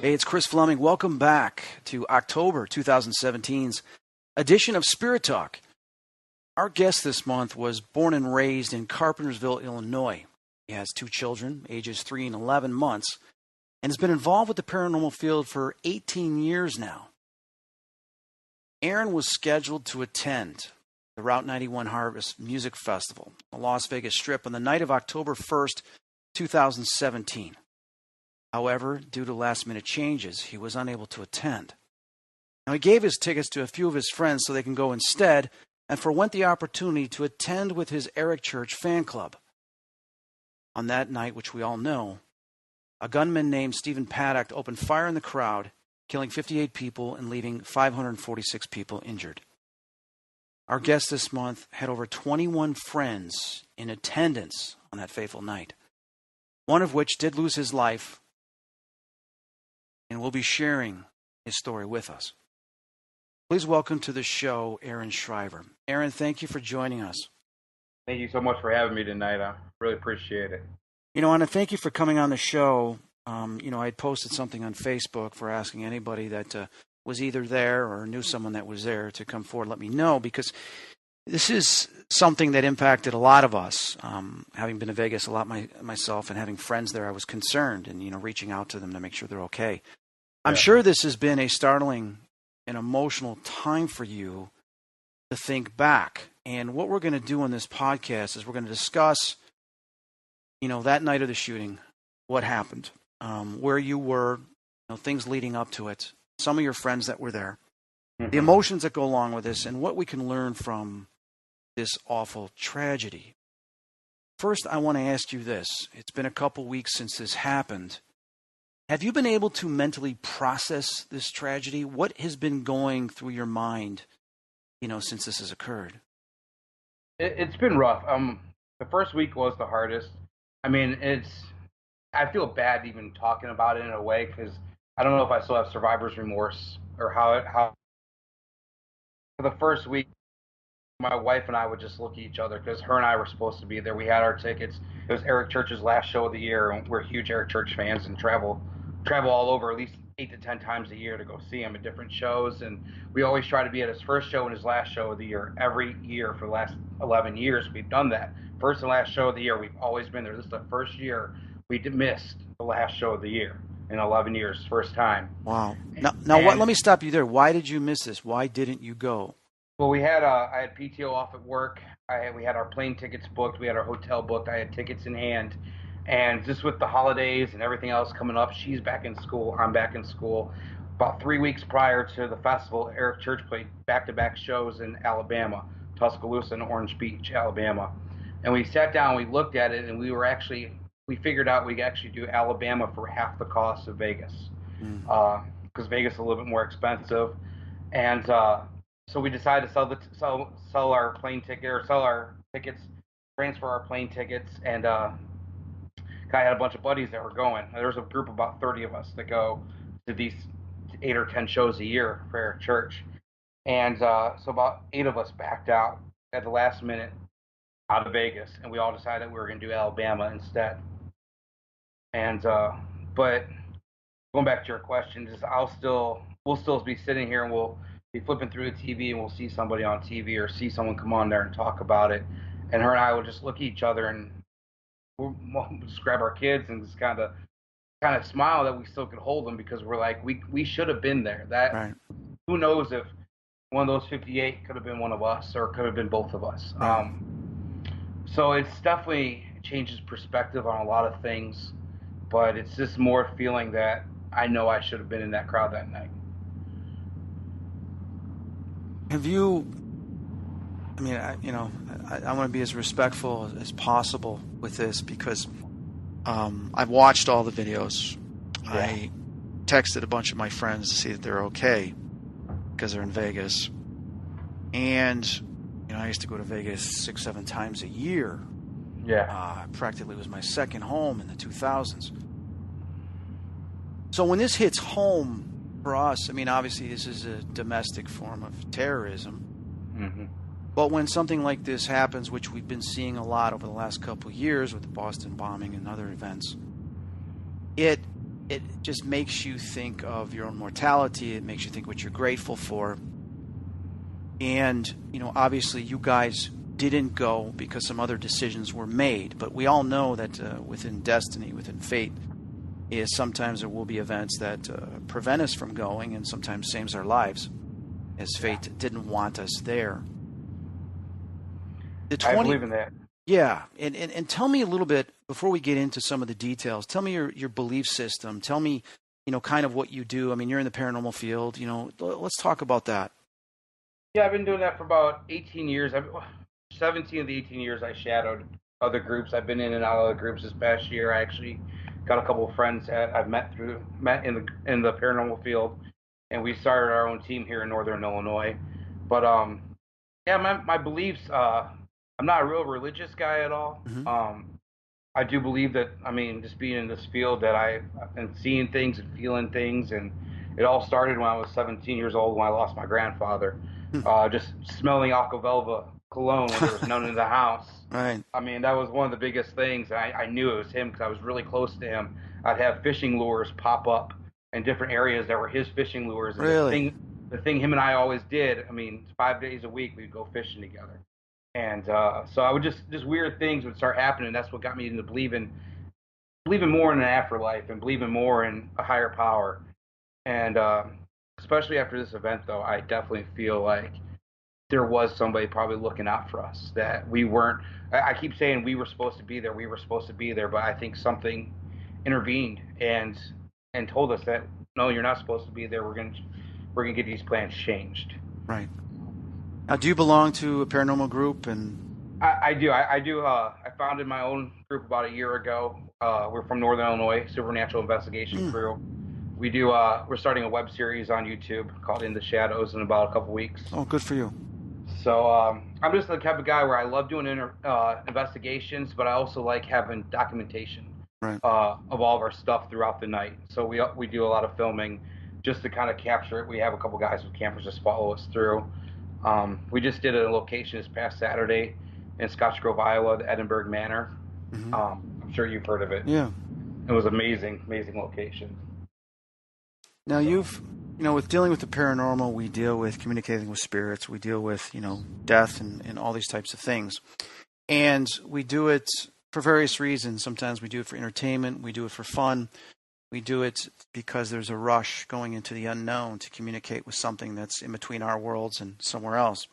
Hey, it's Chris Fleming. Welcome back to October 2017's edition of Spirit Talk. Our guest this month was born and raised in Carpentersville, Illinois. He has two children, ages 3 and 11 months, and has been involved with the paranormal field for 18 years now. Aaron was scheduled to attend the Route 91 Harvest Music Festival, the Las Vegas Strip, on the night of October 1st, 2017. However, due to last-minute changes, he was unable to attend. Now, he gave his tickets to a few of his friends so they can go instead, and forwent the opportunity to attend with his Eric Church fan club. On that night, which we all know, a gunman named Stephen Paddock opened fire in the crowd, killing 58 people and leaving 546 people injured. Our guest this month had over 21 friends in attendance on that fateful night, one of which did lose his life, and will be sharing his story with us. Please welcome to the show, Aaron Shriver. Aaron, thank you for joining us. Thank you so much for having me tonight. I really appreciate it. You know, and thank you for coming on the show. I had posted something on Facebook for asking anybody that was either there or knew someone that was there to come forward, let me know, because this is something that impacted a lot of us. Having been to Vegas a lot myself and having friends there, I was concerned and, reaching out to them to make sure they're okay. I'm sure this has been a startling and emotional time for you to think back. And what we're going to do on this podcast is we're going to discuss, that night of the shooting, what happened, where you were, things leading up to it, some of your friends that were there, the emotions that go along with this, and what we can learn from this awful tragedy. First, I want to ask you this. It's been a couple weeks since this happened. Have you been able to mentally process this tragedy? What has been going through your mind, since this has occurred? It's been rough. The first week was the hardest. I mean, I feel bad even talking about it in a way because I don't know if I still have survivor's remorse or how. For the first week, my wife and I would just look at each other because her and I were supposed to be there. We had our tickets. It was Eric Church's last show of the year, and we're huge Eric Church fans and travel all over at least 8 to 10 times a year to go see him at different shows. And we always try to be at his first show and his last show of the year every year for the last 11 years. We've done that. First and last show of the year, we've always been there. This is the first year we missed the last show of the year in 11 years, first time. Wow. Let me stop you there. Why did you miss this? Why didn't you go? Well, I had PTO off at work. We had our plane tickets booked. We had our hotel booked. I had tickets in hand. And just with the holidays and everything else coming up, she's back in school. I'm back in school. About 3 weeks prior to the festival, Eric Church played back-to-back shows in Alabama, Tuscaloosa and Orange Beach, Alabama. And we sat down, we looked at it, and we figured out we could actually do Alabama for half the cost of Vegas. Because Vegas is a little bit more expensive. And so we decided to sell our plane ticket, or sell our tickets, transfer our plane tickets, and I had a bunch of buddies that were going. There's a group of about 30 of us that go to these 8 or 10 shows a year for Eric Church. And so about 8 of us backed out at the last minute out of Vegas, and we all decided we were going to do Alabama instead. And but going back to your question, we'll still be sitting here and we'll be flipping through the TV and we'll see somebody on TV or see someone come on there and talk about it. And her and I will just look at each other and we'll just grab our kids and just kind of smile that we still could hold them because we're like, we should have been there. Right. Who knows if one of those 58 could have been one of us or could have been both of us. Right. So it's definitely changes perspective on a lot of things, but it's just more feeling that I know I should have been in that crowd that night. Have you, I want to be as respectful as possible with this because I've watched all the videos. Yeah. I texted a bunch of my friends to see that they're okay because they're in Vegas. And, I used to go to Vegas 6-7 times a year. Yeah. Practically was my second home in the 2000s. So when this hits home for us, obviously this is a domestic form of terrorism. Mm-hmm. But when something like this happens, which we've been seeing a lot over the last couple of years with the Boston bombing and other events, it it just makes you think of your own mortality. It makes you think what you're grateful for. And, obviously you guys didn't go because some other decisions were made. But we all know that within destiny, within fate, is sometimes there will be events that prevent us from going and sometimes saves our lives, as fate didn't want us there. I believe in that. Yeah, and tell me a little bit, before we get into some of the details, tell me your belief system. Tell me, kind of what you do. I mean, you're in the paranormal field. Let's talk about that. Yeah, I've been doing that for about 18 years. 17 of the 18 years I shadowed other groups. I've been in and out of other groups. This past year, I actually got a couple of friends that I've met in the paranormal field, and we started our own team here in Northern Illinois. But yeah, my beliefs. I'm not a real religious guy at all. Mm-hmm. I do believe that, just being in this field, that I've been seeing things and feeling things, and it all started when I was 17 years old when I lost my grandfather. Just smelling Aquavelva cologne when there was none in the house. Right. That was one of the biggest things. I knew it was him because I was really close to him. I'd have fishing lures pop up in different areas that were his fishing lures. And really? The thing him and I always did, 5 days a week, we'd go fishing together. And so I would just weird things would start happening. That's what got me into believing more in an afterlife and believing more in a higher power. And especially after this event, though, I definitely feel like there was somebody probably looking out for us, that we weren't. I keep saying we were supposed to be there, but I think something intervened and told us that no, you're not supposed to be there. We're gonna get these plans changed. Right. Now, do you belong to a paranormal group? And I do. I do. I founded my own group about a year ago. We're from Northern Illinois, Supernatural Investigation Crew. We do. We're starting a web series on YouTube called In the Shadows in about a couple weeks. Oh, good for you. So I'm just the type of guy where I love doing investigations, but I also like having documentation of all of our stuff throughout the night. So we do a lot of filming just to kind of capture it. We have a couple guys with cameras just follow us through. We just did a location this past Saturday in Scotch Grove, Iowa, the Edinburgh Manor. Mm-hmm. I'm sure you've heard of it. Yeah. It was amazing location. Now with dealing with the paranormal, we deal with communicating with spirits. We deal with, death and all these types of things. And we do it for various reasons. Sometimes we do it for entertainment. We do it for fun. We do it because there's a rush going into the unknown to communicate with something that's in between our worlds and somewhere else.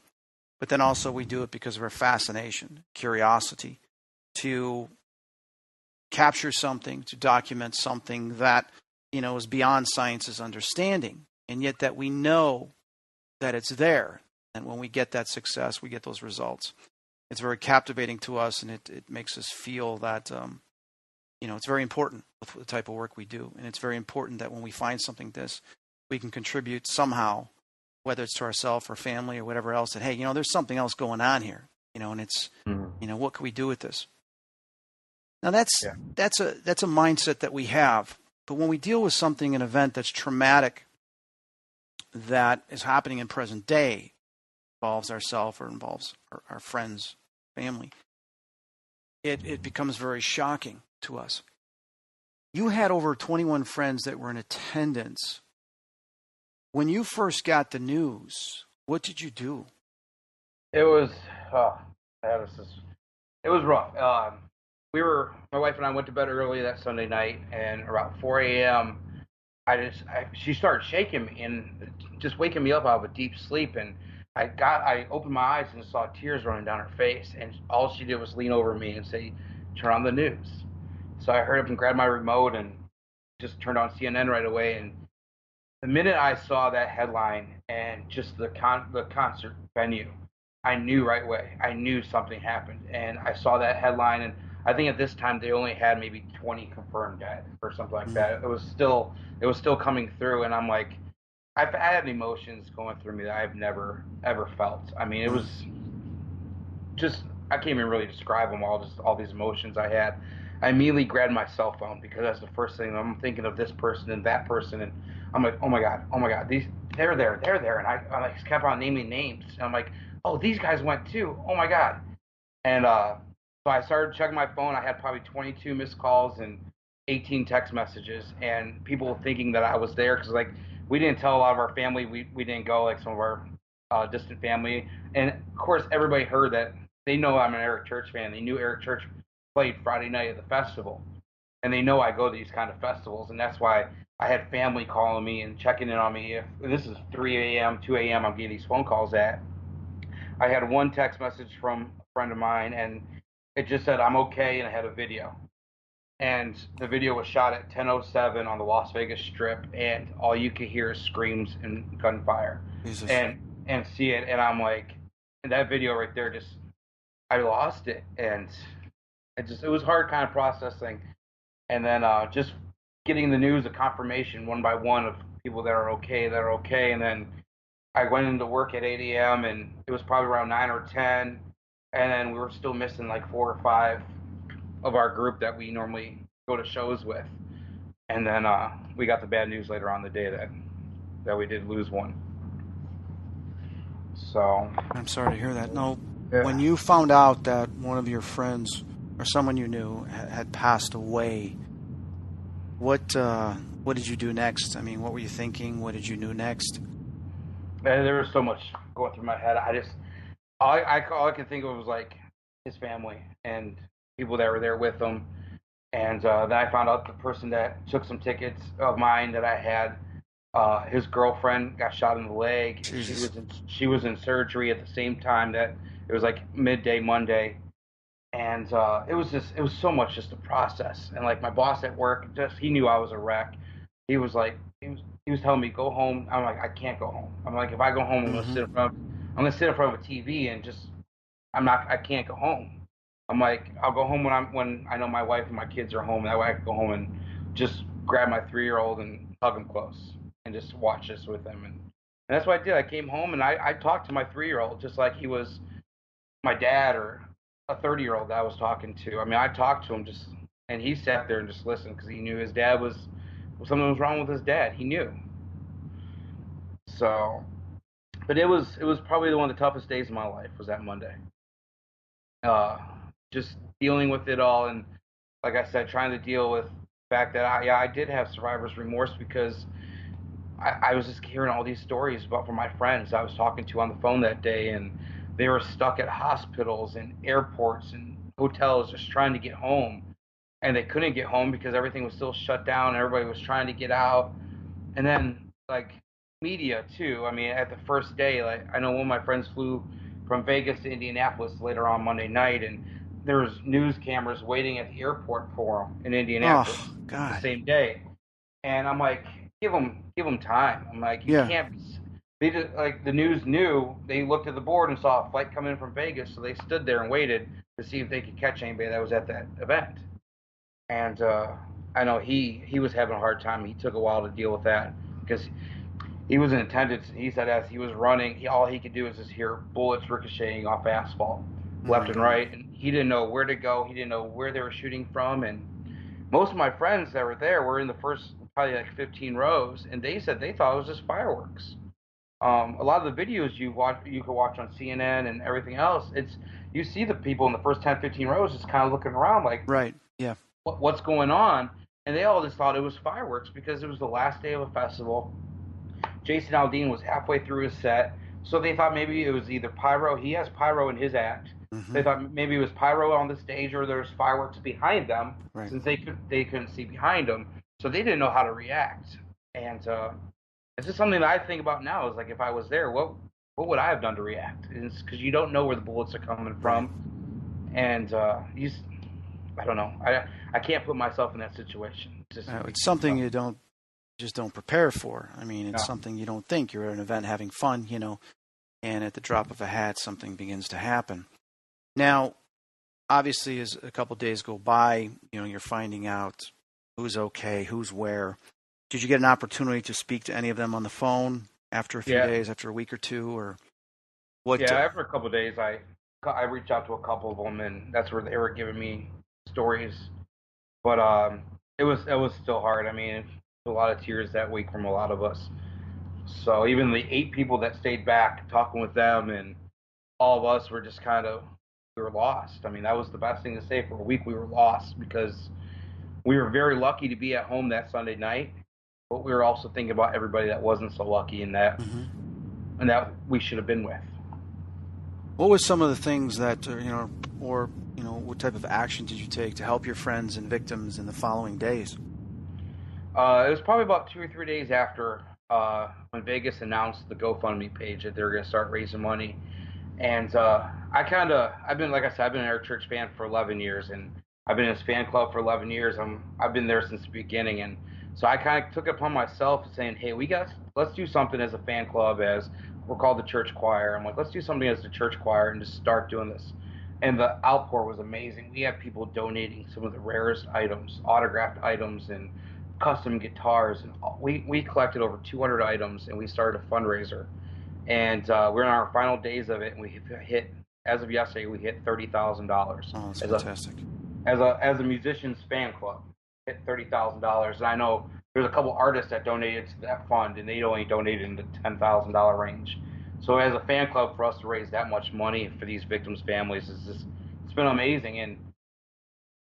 But then also we do it because of our fascination, curiosity, to capture something, to document something that, is beyond science's understanding, and yet that we know that it's there. And when we get that success, we get those results. It's very captivating to us, and it makes us feel that it's very important with the type of work we do. And it's very important that when we find something we can contribute somehow, whether it's to ourselves or family or whatever else, that, hey, there's something else going on here, and it's, what can we do with this? Now that's a mindset that we have. But when we deal with something, an event that's traumatic, that is happening in present day, involves ourselves or involves our friends, family, it becomes very shocking to us. You had over 21 friends that were in attendance. When you first got the news, what did you do? It was it was rough. My wife and I went to bed early that Sunday night, and around 4 a.m. she started shaking me and just waking me up out of a deep sleep, and I opened my eyes and saw tears running down her face, and all she did was lean over me and say, "Turn on the news." So I hurried up and grabbed my remote and just turned on CNN right away. And the minute I saw that headline and just the concert venue, I knew right away. I knew something happened. And I saw that headline, and I think at this time they only had maybe 20 confirmed dead or something like that. It was still coming through, and I'm like, I've had emotions going through me that I've never ever felt. It was just, I can't even really describe them all. Just all these emotions I had. I immediately grabbed my cell phone because that's the first thing I'm thinking of, this person and that person, and I'm like, oh my god, they're there, and I like kept on naming names, and I'm like, oh, these guys went too, oh my god, and so I started checking my phone. I had probably 22 missed calls, and 18 text messages, and people thinking that I was there because like we didn't tell a lot of our family. We didn't go, like some of our distant family, and of course everybody heard that. They know I'm an Eric Church fan. They knew Eric Church played Friday night at the festival, and they know I go to these kind of festivals, and that's why I had family calling me and checking in on me. If this is 3 a.m., 2 a.m., I'm getting these phone calls at. I had one text message from a friend of mine, and it just said I'm okay, and I had a video. And the video was shot at 10:07 on the Las Vegas Strip, and all you could hear is screams and gunfire, Jesus. and see it, and I'm like, and that video right there, just I lost it, and it was hard kind of processing, and then just getting the news, the confirmation one by one of people that are okay, and then I went into work at 8 a.m. and it was probably around 9 or 10, and then we were still missing like 4 or 5 of our group that we normally go to shows with, and then we got the bad news later on the day that we did lose one. So I'm sorry to hear that. No, yeah. When you found out that one of your friends or someone you knew had passed away, what did you do next? I mean, what were you thinking? What did you do next? There was so much going through my head. All I could think of was like his family and people that were there with him. And then I found out the person that took some tickets of mine that I had, his girlfriend got shot in the leg. She was in surgery at the same time that it was like midday Monday. And it was so much just a process. And like my boss at work, he knew I was a wreck. He was telling me go home. I'm like, I can't go home. I'm like, if I go home, I'm gonna sit in front of a TV and just I can't go home. I'm like, I'll go home when I know my wife and my kids are home. That way I can go home and just grab my 3-year-old and hug him close and just watch this with him. And that's what I did. I came home and I talked to my 3-year-old just like he was my dad or a 30-year-old that I was talking to. I mean, I talked to him and he sat there and just listened because he knew his dad something was wrong with his dad. He knew. So, but it was probably one of the toughest days of my life was that Monday. Just dealing with it all, and like I said, trying to deal with the fact that I did have survivor's remorse because I was just hearing all these stories from my friends I was talking to on the phone that day, and they were stuck at hospitals and airports and hotels just trying to get home, and they couldn't get home because everything was still shut down and everybody was trying to get out. And then like media too. I mean, at the first day, like I know one of my friends flew from Vegas to Indianapolis later on Monday night, and there was news cameras waiting at the airport for him in Indianapolis the same day. And I'm like, give them time. I'm like, you can't. They just like the news knew. They looked at the board and saw a flight come in from Vegas, so they stood there and waited to see if they could catch anybody that was at that event. And I know he was having a hard time. He took a while to deal with that because he was in attendance. He said as he was running, all he could do was just hear bullets ricocheting off asphalt left and right, and he didn't know where to go. He didn't know where they were shooting from, and most of my friends that were there were in the first probably like 15 rows, and they said they thought it was just fireworks. A lot of the videos you could watch on CNN and everything else, you see the people in the first 10, 15 rows just kind of looking around like, right, yeah, what's going on? And they all just thought it was fireworks because it was the last day of a festival. Jason Aldean was halfway through his set, so they thought maybe it was either pyro. He has pyro in his act. Mm-hmm. They thought maybe it was pyro on the stage or there's fireworks behind them, right, since they couldn't see behind them, so they didn't know how to react. And it's just something that I think about now is like if I was there, what would I have done to react? It's because you don't know where the bullets are coming from, and I don't know. I can't put myself in that situation. It's something you don't prepare for. I mean, it's something you don't think. You're at an event having fun, and at the drop of a hat, something begins to happen. Now, obviously, as a couple of days go by, you're finding out who's okay, who's where. Did you get an opportunity to speak to any of them on the phone after a few days, after a week or two, or what? Yeah, after a couple of days, I reached out to a couple of them, and that's where they were giving me stories. But it was still hard. I mean, a lot of tears that week from a lot of us. So even the 8 people that stayed back talking with them, and all of us were just we were lost. I mean, that was the best thing to say. For a week we were lost because we were very lucky to be at home that Sunday night, but we were also thinking about everybody that wasn't so lucky and that we should have been with. What were some of the things that, what type of action did you take to help your friends and victims in the following days? It was probably about 2 or 3 days after when Vegas announced the GoFundMe page that they were going to start raising money. And I've been an Eric Church fan for 11 years, and I've been in his fan club for 11 years. I've been there since the beginning, and so I kind of took it upon myself saying, hey, let's do something as a fan club, as we're called the church choir. I'm like, let's do something as the church choir and just start doing this. And the outpour was amazing. We had people donating some of the rarest items, autographed items, and custom guitars. And we collected over 200 items, and we started a fundraiser. And we're in our final days of it, and we hit, as of yesterday, we hit $30,000. Oh, that's fantastic. As a musician's fan club, hit $30,000. And I know there's a couple artists that donated to that fund, and they only donated in the $10,000 range. So as a fan club, for us to raise that much money for these victims' families it's been amazing. And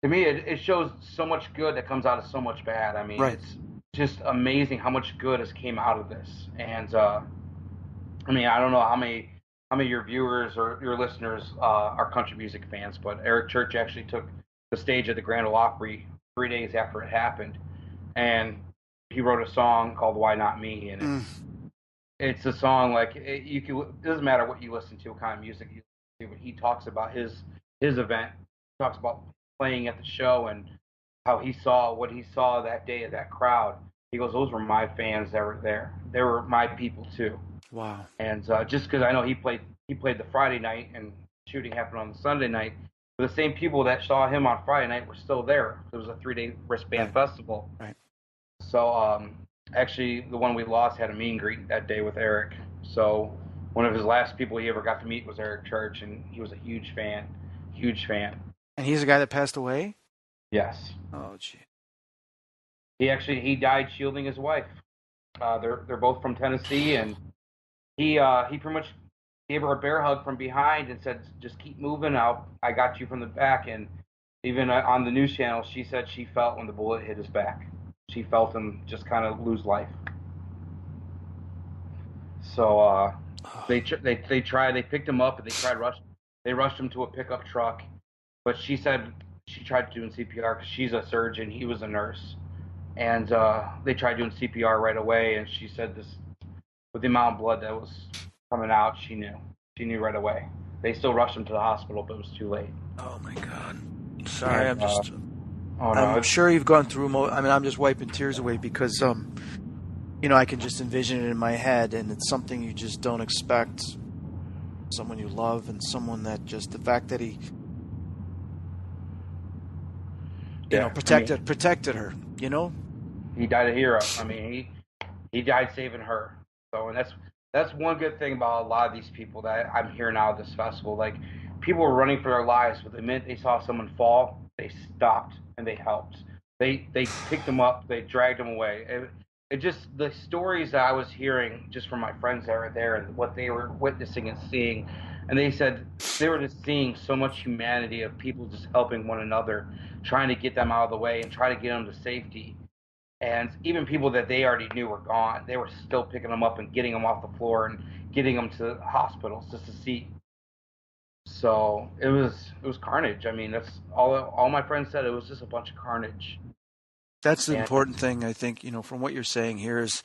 to me, it shows so much good that comes out of so much bad. I mean, It's just amazing how much good has came out of this. And I don't know how many of your viewers or your listeners are country music fans, but Eric Church actually took the stage at the Grand Ole Opry 3 days after it happened, and he wrote a song called "Why Not Me," and it's a song like it doesn't matter what you listen to, what kind of music you listen to, but he talks about his event. He talks about playing at the show and how what he saw that day at that crowd. He goes, "Those were my fans that were there. They were my people too." Wow. And just because I know he played the Friday night and shooting happened on the Sunday night, but the same people that saw him on Friday night were still there. It was a 3-day wristband festival. Right. So actually, the one we lost had a meet and greet that day with Eric. So one of his last people he ever got to meet was Eric Church, and he was a huge fan. And he's the guy that passed away? Yes. Oh, gee. He died shielding his wife. They're both from Tennessee, and he pretty much gave her a bear hug from behind and said, "Just keep moving. I got you from the back." And even on the news channel, she said she felt when the bullet hit his back. She felt him just kind of lose life. So they picked him up and they rushed him to a pickup truck. But she said she tried doing CPR because she's a surgeon, he was a nurse, and they tried doing CPR right away. And she said this, with the amount of blood that was coming out, she knew right away. They still rushed him to the hospital, but it was too late. Oh my God! Sorry, and, I'm sure you've gone through. I'm just wiping tears away because I can just envision it in my head, and it's something you just don't expect. Someone you love, and someone that just the fact that he, protected her. He died a hero. I mean, he died saving her. So, and that's one good thing about a lot of these people that I'm hearing out of this festival. Like, people were running for their lives, but the minute they saw someone fall, they stopped and they helped. They picked them up, they dragged them away. It just, the stories that I was hearing just from my friends that were there and what they were witnessing and seeing, and they said they were just seeing so much humanity of people just helping one another, trying to get them out of the way and try to get them to safety. And even people that they already knew were gone, they were still picking them up and getting them off the floor and getting them to hospitals just to see. So it was carnage. I mean, that's all my friends said. It was just a bunch of carnage. That's the important thing, I think, from what you're saying here is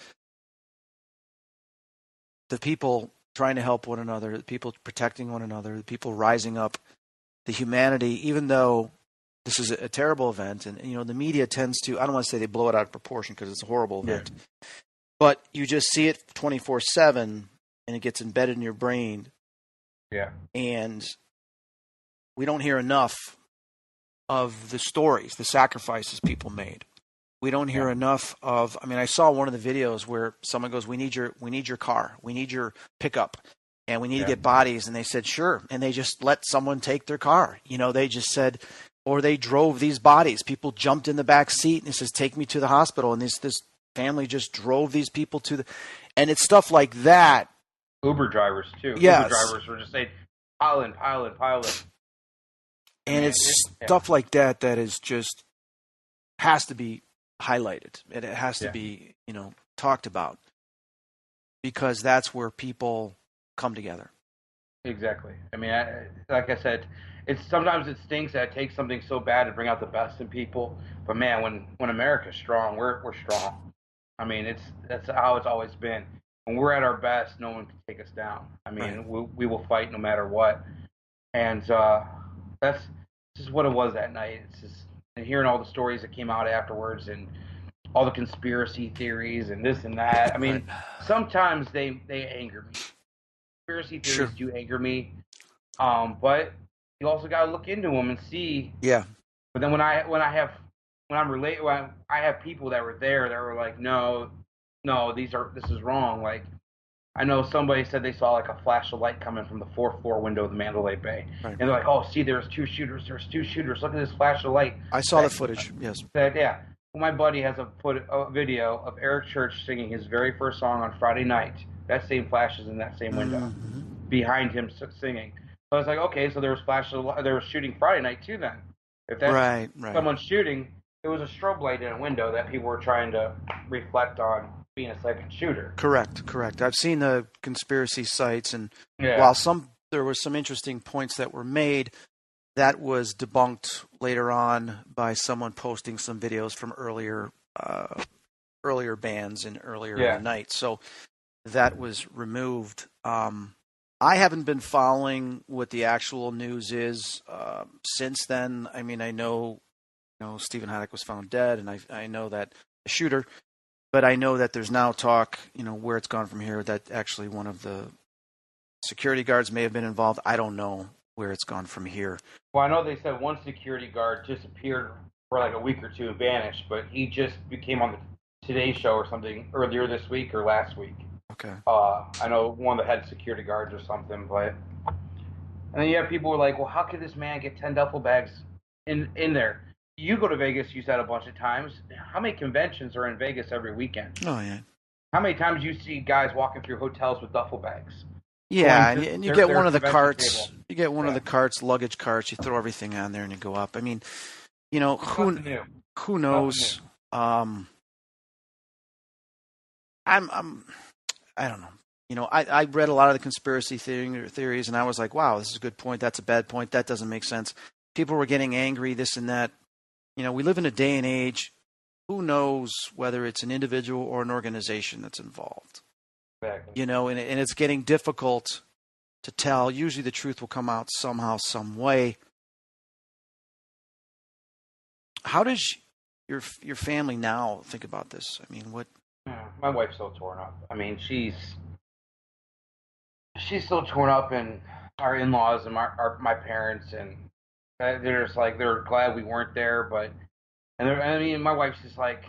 the people trying to help one another, the people protecting one another, the people rising up, the humanity, even though this is a terrible event. And, the media tends to, I don't want to say they blow it out of proportion because it's a horrible event, but you just see it 24/7 and it gets embedded in your brain. Yeah. And we don't hear enough of the stories, the sacrifices people made. We don't hear enough of, I saw one of the videos where someone goes, we need your car, we need your pickup, and we need to get bodies. And they said, sure. And they just let someone take their car. They just said, or they drove these bodies. People jumped in the back seat and it says, take me to the hospital. And this family just drove these people and it's stuff like that. Uber drivers too. Yes. Uber drivers were just saying, pile in. And it's stuff like that is just has to be highlighted. It has to Yeah. be, talked about, because that's where people come together. Exactly. I mean, like I said, sometimes it stinks that it takes something so bad to bring out the best in people. But man, when America's strong, we're strong. I mean, that's how it's always been. When we're at our best, no one can take us down. I mean, Right. we will fight no matter what. And that's just what it was that night. It's just, and hearing all the stories that came out afterwards, and all the conspiracy theories and this and that. I mean, Right. sometimes they anger me. Conspiracy theories Sure. do anger me, but you also got to look into them and see. Yeah. But then when I have people that were there that were like, no, this is wrong. Like, I know somebody said they saw like a flash of light coming from the fourth floor window of the Mandalay Bay, Right. and they're like, oh, see, there's two shooters. Look at this flash of light. I saw the footage. Yes. Yeah. Well, my buddy has a video of Eric Church singing his very first song on Friday night. That same flashes in that same window behind him singing. So I was like, okay, so there was shooting Friday night too then. If that's Right. someone shooting, it was a strobe light in a window that people were trying to reflect on being a second shooter. Correct. I've seen the conspiracy sites, and Yeah. while there were some interesting points that were made, that was debunked later on by someone posting some videos from earlier bands and earlier in the night. So that was removed. I haven't been following what the actual news is since then. I mean, I know Stephen Haddock was found dead, and I know that the shooter, but I know that there's now talk, where it's gone from here, that actually one of the security guards may have been involved. I don't know where it's gone from here. Well, I know they said one security guard disappeared for like a week or two and vanished, but he just became on the Today Show or something earlier this week or last week. Okay. I know one of the head security guards or something, but and then you have people who are like, well, how could this man get 10 duffel bags in there? You go to Vegas, you said a bunch of times. How many conventions are in Vegas every weekend? Oh yeah. How many times you see guys walking through hotels with duffel bags? Yeah, and you get one of the carts. Table. You get one of the carts, luggage carts. You throw everything on there and you go up. I mean, who knows? I don't know. I read a lot of the conspiracy theories, and I was like, wow, this is a good point. That's a bad point. That doesn't make sense. People were getting angry, this and that. We live in a day and age. Who knows whether it's an individual or an organization that's involved? Exactly. And it's getting difficult to tell. Usually the truth will come out somehow, some way. How does your family now think about this? I mean, what? My wife's so torn up. I mean, she's so torn up, and our in-laws and my parents, and they're just like, they're glad we weren't there, but my wife's just like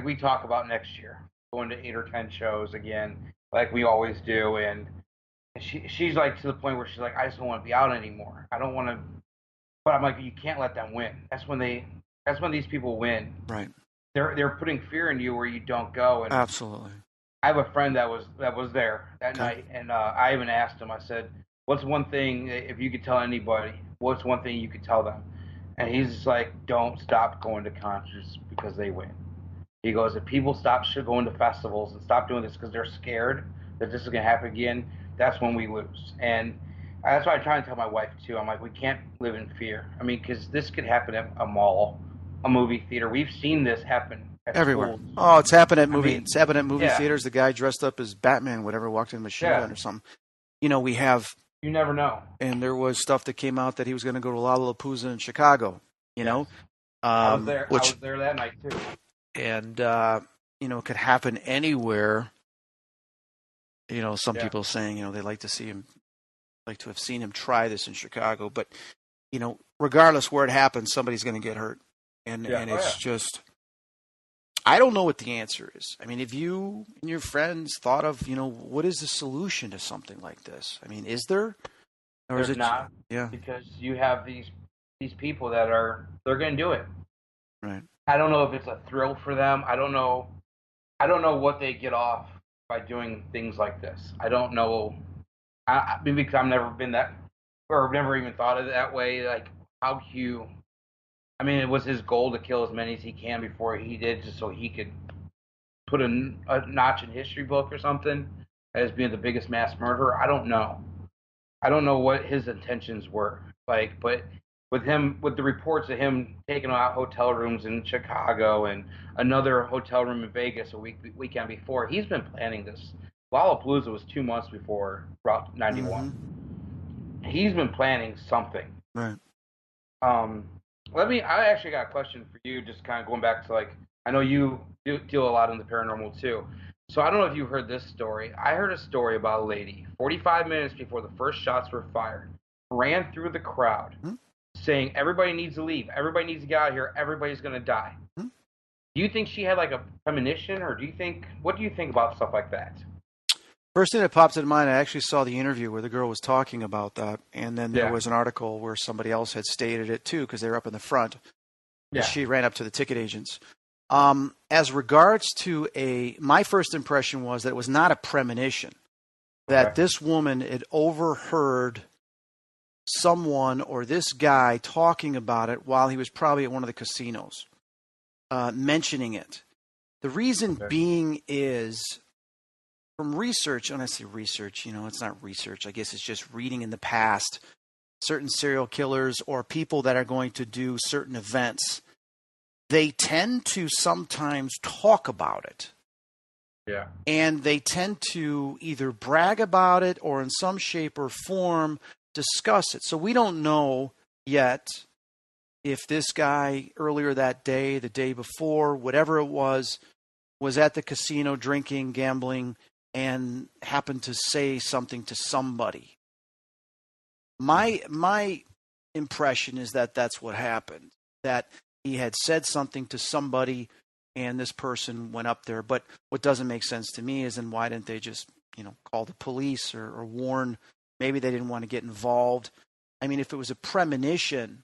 we talk about next year going to 8 or 10 shows again, like we always do, and she's like to the point where she's like, I just don't want to be out anymore. I don't want to, but I'm like, you can't let them win. That's when these people win. Right. They're putting fear in you where you don't go. And absolutely. I have a friend that was there that night, and I even asked him. I said, "What's one thing, if you could tell anybody? What's one thing you could tell them?" And he's just like, "Don't stop going to concerts because they win." He goes, "If people stop going to festivals and stop doing this because they're scared that this is going to happen again, that's when we lose." And that's why I try and tell my wife too. I'm like, we can't live in fear. I mean, because this could happen at a mall, a movie theater. We've seen this happen at everywhere. schools. Oh, it's happened at it's happened at movie yeah. theaters. The guy dressed up as Batman, whatever, walked in a machine gun or something. We have. You never know. And there was stuff that came out that he was going to go to Lollapalooza in Chicago. Know, I was there. I was there that night too. And it could happen anywhere. Some people saying they like to have seen him try this in Chicago, but regardless where it happens, somebody's going to get hurt, and it's just. I don't know what the answer is. I mean, have you and your friends thought of, what is the solution to something like this? I mean, is there? Or There's is it not. Yeah. Because you have these people that they're going to do it. Right. I don't know if it's a thrill for them. I don't know what they get off by doing things like this. I don't know. Maybe because I've never been that, or never even thought of it that way. Like, how do you I mean, it was his goal to kill as many as he can before he did, just so he could put a notch in history book or something as being the biggest mass murderer. I don't know. I don't know what his intentions were like, but with the reports of him taking out hotel rooms in Chicago and another hotel room in Vegas a weekend before, he's been planning this. Lollapalooza was 2 months before Route 91. Mm-hmm. He's been planning something. Right. Um, I actually got a question for you, just kind of going back to, like, I know you deal a lot in the paranormal too. So I don't know if you heard this story. I heard a story about a lady, 45 minutes before the first shots were fired, ran through the crowd Mm-hmm. saying, everybody needs to leave. Everybody needs to get out of here. Everybody's going to die. Mm-hmm. Do you think she had like a premonition, or what do you think about stuff like that? First thing that popped into mind, I actually saw the interview where the girl was talking about that, and then there was an article where somebody else had stated it too, because they were up in the front. Yeah. She ran up to the ticket agents. As regards to my first impression was that it was not a premonition, that this woman had overheard someone or this guy talking about it while he was probably at one of the casinos, mentioning it. The reason being is, from research, when I say research, it's not research. I guess it's just reading in the past, certain serial killers or people that are going to do certain events, they tend to sometimes talk about it. Yeah. And they tend to either brag about it or in some shape or form discuss it. So we don't know yet if this guy earlier that day, the day before, whatever it was at the casino drinking, gambling, and happened to say something to somebody. My impression is that that's what happened, that he had said something to somebody and this person went up there. But what doesn't make sense to me is, then why didn't they just, call the police or warn? Maybe they didn't want to get involved. I mean, if it was a premonition,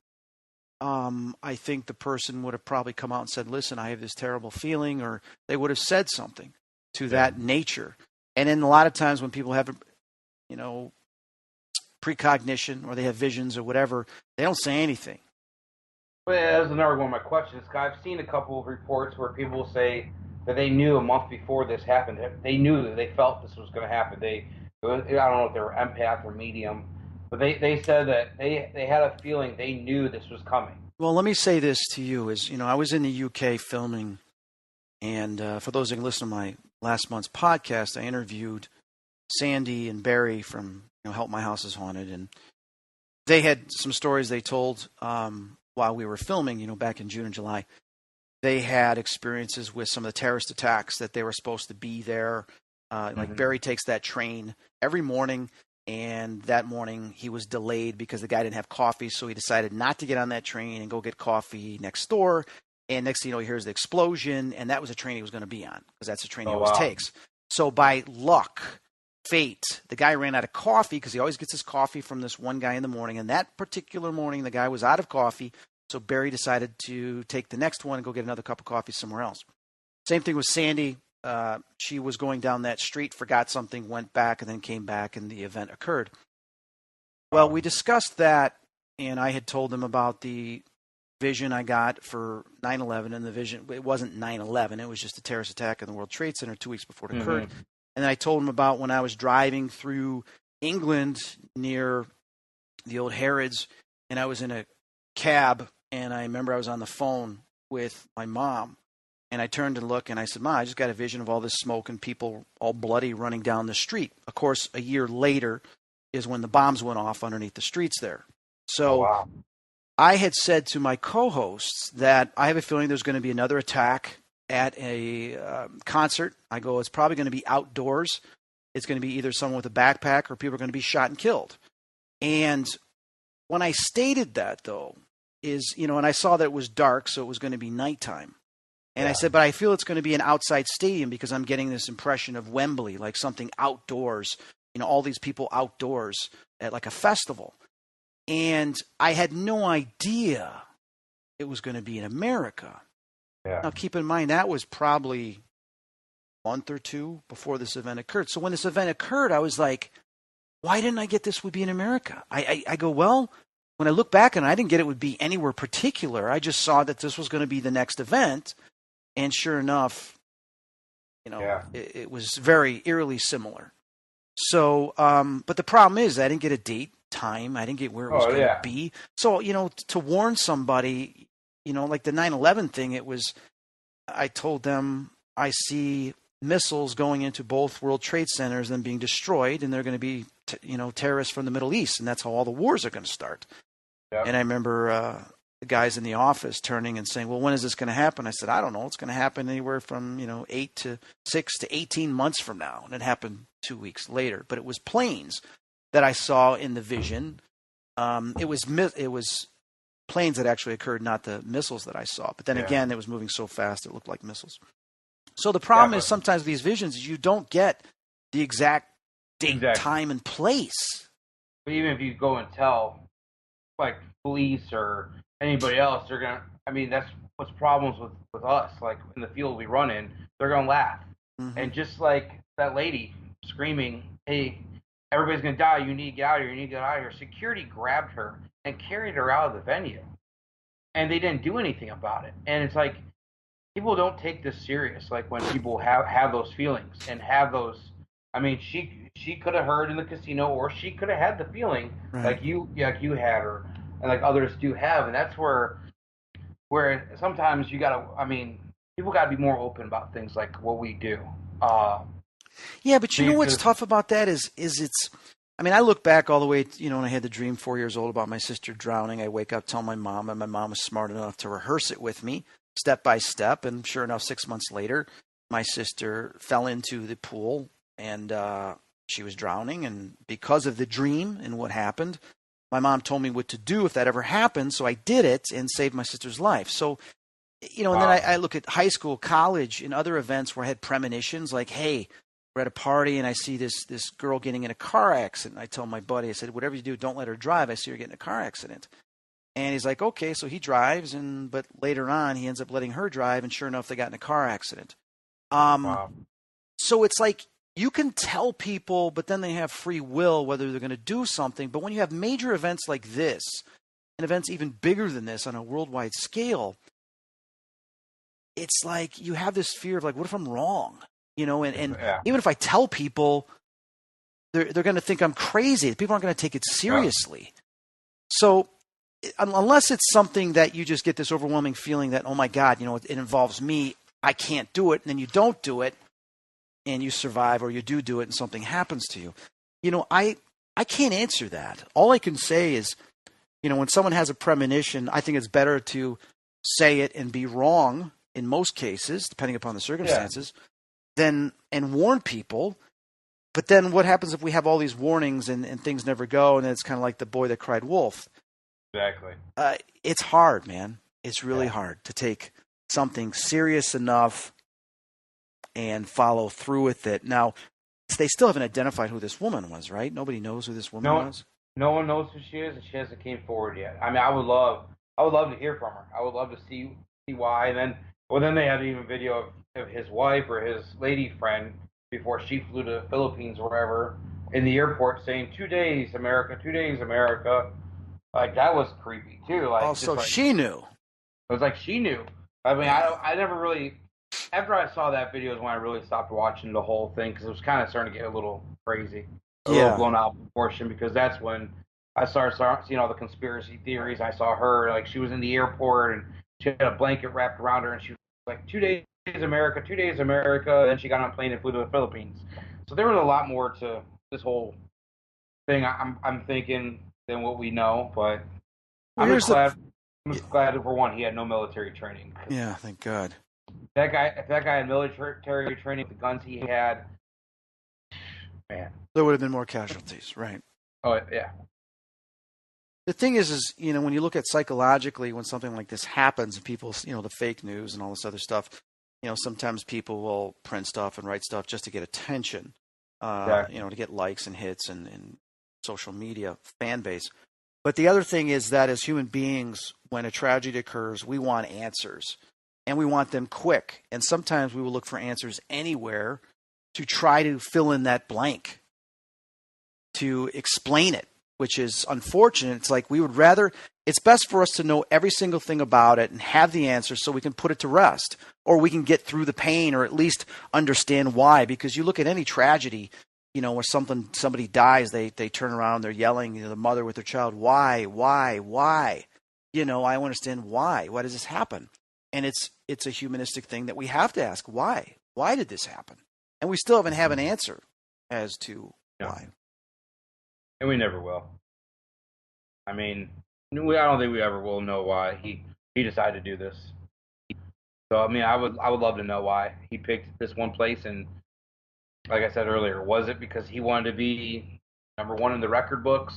I think the person would have probably come out and said, listen, I have this terrible feeling, or they would have said something to that nature. And then a lot of times when people have, precognition or they have visions or whatever, they don't say anything. Well, that was another one of my questions. I've seen a couple of reports where people say that they knew a month before this happened. They knew that they felt this was going to happen. I don't know if they were empath or medium, but they said that they had a feeling they knew this was coming. Well, let me say this to you is, I was in the UK filming, and for those that can listen to my last month's podcast, I interviewed Sandy and Barry from Help My House is Haunted, and they had some stories they told while we were filming, back in June and July. They had experiences with some of the terrorist attacks that they were supposed to be there. Like Barry takes that train every morning, and that morning he was delayed because the guy didn't have coffee, so he decided not to get on that train and go get coffee next door. And next thing you know, he hears the explosion, and that was a train he was going to be on, because that's the train he always takes. So by luck, fate, the guy ran out of coffee, because he always gets his coffee from this one guy in the morning. And that particular morning, the guy was out of coffee, so Barry decided to take the next one and go get another cup of coffee somewhere else. Same thing with Sandy. She was going down that street, forgot something, went back, and then came back, and the event occurred. Well, we discussed that, and I had told them about the vision I got for 9/11, and the vision, it wasn't 9/11, it was just a terrorist attack in the World Trade Center 2 weeks before it occurred. And then I told them about when I was driving through England near the old Harrods, and I was in a cab, and I remember I was on the phone with my mom, and I turned to look, and I said, Ma, I just got a vision of all this smoke and people all bloody running down the street. Of course, a year later is when the bombs went off underneath the streets there. So I had said to my co-hosts that I have a feeling there's going to be another attack at a concert. I go, it's probably going to be outdoors. It's going to be either someone with a backpack or people are going to be shot and killed. And when I stated that, though, is, and I saw that it was dark, so it was going to be nighttime. And I said, but I feel it's going to be an outside stadium, because I'm getting this impression of Wembley, like something outdoors, all these people outdoors at like a festival. And I had no idea it was going to be in America. Yeah. Now, keep in mind, that was probably a month or two before this event occurred. So when this event occurred, I was like, why didn't I get this would be in America? I go, well, when I look back and I didn't get it would be anywhere particular. I just saw that this was going to be the next event. And sure enough, it was very eerily similar. So, but the problem is I didn't get a date, time. I didn't get where it was going to be. So, to warn somebody, like the 9/11 thing, I told them I see missiles going into both World Trade Centers and being destroyed, and they're going to be, terrorists from the Middle East, and that's how all the wars are going to start. Yep. And I remember the guys in the office turning and saying, well, when is this going to happen? I said, I don't know. It's going to happen anywhere from, 6 to 18 months from now. And it happened 2 weeks later. But it was planes that I saw in the vision. It was planes that actually occurred, not the missiles that I saw. But then again, it was moving so fast it looked like missiles. So the problem is sometimes these visions, you don't get the exact date, time, and place. But even if you go and tell, like, police or anybody else, they're going to, that's what's problems with us. Like, in the field we run in, they're going to laugh. Mm-hmm. And just like that lady screaming, hey, everybody's going to die, you need to get out of here, you need to get out of here. Security grabbed her and carried her out of the venue. And they didn't do anything about it. And it's like, people don't take this serious. Like, when people have those feelings and have those, she could have heard in the casino, or she could have had the feeling like you had, or and like others do have, and that's where sometimes you gotta. People gotta be more open about things like what we do. Yeah, but you know what's tough about that is it's. I look back all the way, when I had the dream 4 years old about my sister drowning. I wake up, tell my mom, and my mom was smart enough to rehearse it with me step by step. And sure enough, 6 months later, my sister fell into the pool and she was drowning. And because of the dream and what happened, my mom told me what to do if that ever happened. So I did it and saved my sister's life. So, and then I look at high school, college, and other events where I had premonitions like, hey, we're at a party and I see this girl getting in a car accident. I tell my buddy, I said, whatever you do, don't let her drive. I see her getting in a car accident. And he's like, okay, so he drives, but later on he ends up letting her drive, and sure enough, they got in a car accident. So it's like you can tell people, but then they have free will whether they're going to do something. But when you have major events like this, and events even bigger than this on a worldwide scale, it's like you have this fear of like, what if I'm wrong? And even if I tell people, they're going to think I'm crazy. People aren't going to take it seriously. So unless it's something that you just get this overwhelming feeling that, oh my God, it involves me, I can't do it, and then you don't do it, and you survive, or you do it and something happens to you. I can't answer that. All I can say is, when someone has a premonition, I think it's better to say it and be wrong in most cases, depending upon the circumstances, and warn people. But then what happens if we have all these warnings and things never go, and then it's kind of like the boy that cried wolf? Exactly. It's hard, man. It's really hard to take something serious enough and follow through with it. Now, they still haven't identified who this woman was, right? Nobody knows who this woman was. No one knows who she is, and she hasn't came forward yet. I would love to hear from her. I would love to see why. And then they had even video of his wife or his lady friend before she flew to the Philippines or wherever in the airport saying 2 days, America, 2 days, America. Like, that was creepy too. Like, so she knew. It was like she knew. I never really. After I saw that video is when I really stopped watching the whole thing, because it was kind of starting to get a little crazy, a little blown out of proportion. Because that's when I started seeing all the conspiracy theories. I saw her, like, she was in the airport and she had a blanket wrapped around her, and she was like 2 days America, 2 days America. And then she got on a plane and flew to the Philippines. So there was a lot more to this whole thing. I'm thinking than what we know, but I'm just glad for one he had no military training. Yeah, thank God. If that guy had military training with the guns he had, man, there would have been more casualties, right? Oh yeah. The thing is, when you look at psychologically, when something like this happens, and people, the fake news and all this other stuff, sometimes people will print stuff and write stuff just to get attention, to get likes and hits and social media fan base. But the other thing is that as human beings, when a tragedy occurs, we want answers. And we want them quick. And sometimes we will look for answers anywhere to try to fill in that blank, to explain it. which is unfortunate. It's like we would rather, it's best for us to know every single thing about it and have the answer so we can put it to rest, or we can get through the pain, or at least understand why. Because you look at any tragedy, you know, where somebody dies, they turn around, they're yelling, you know, the mother with their child, why? You know, I understand why. Why does this happen? And it's a humanistic thing that we have to ask, why? Why did this happen? And we still haven't have an answer as to why. And we never will. I mean, I don't think we ever will know why he decided to do this. So I mean, I would love to know why he picked this one place. And like I said earlier, was it because he wanted to be #1 in the record books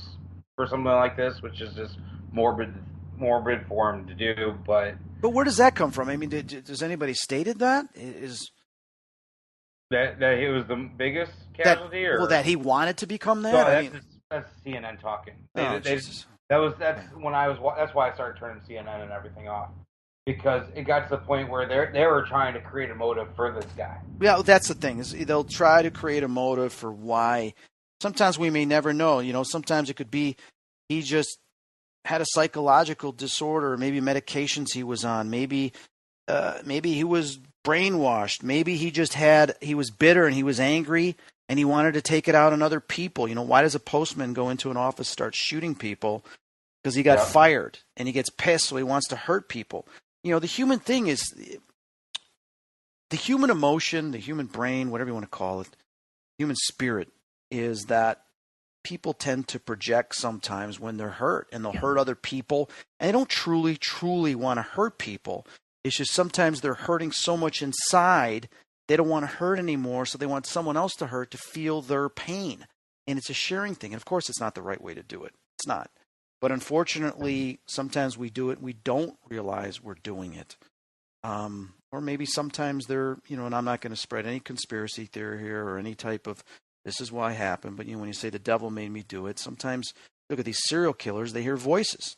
for something like this, which is just morbid for him to do? But where does that come from? I mean, does anybody stated that? Is that he was the biggest casualty, that he wanted to become that? No, that's CNN talking. Jesus. That's why I started turning CNN and everything off, because it got to the point where they were trying to create a motive for this guy. Yeah, that's the thing, is they'll try to create a motive for why. Sometimes we may never know. You know, sometimes it could be he just had a psychological disorder, maybe medications he was on, maybe he was brainwashed, maybe he was bitter and he was angry and he wanted to take it out on other people. You know, why does a postman go into an office, start shooting people? Because he got fired and he gets pissed, so he wants to hurt people. You know, the human thing is, the human emotion, the human brain, whatever you want to call it, human spirit, is that people tend to project sometimes when they're hurt, and they'll hurt other people, and they don't truly, truly want to hurt people. It's just sometimes they're hurting so much inside, they don't want to hurt anymore, so they want someone else to hurt to feel their pain. And it's a sharing thing. And of course, it's not the right way to do it. It's not. But unfortunately, sometimes we do it, we don't realize we're doing it. Or maybe sometimes they're, you know, and I'm not going to spread any conspiracy theory here or any type of, this is why it happened. But, you know, when you say the devil made me do it, sometimes look at these serial killers, they hear voices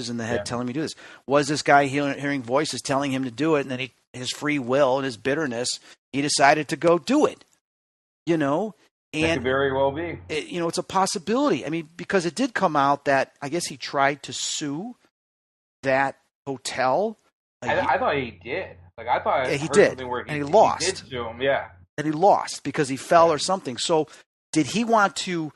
in the head telling me to do this. Was this guy hearing voices telling him to do it, and then his free will and his bitterness, he decided to go do it, you know? And it could very well be. You know, it's a possibility. I mean, because it did come out that I guess he tried to sue that hotel. I thought he did. Like, I thought he did, and he lost. He did sue him, yeah. And he lost because he fell or something. So did he want to,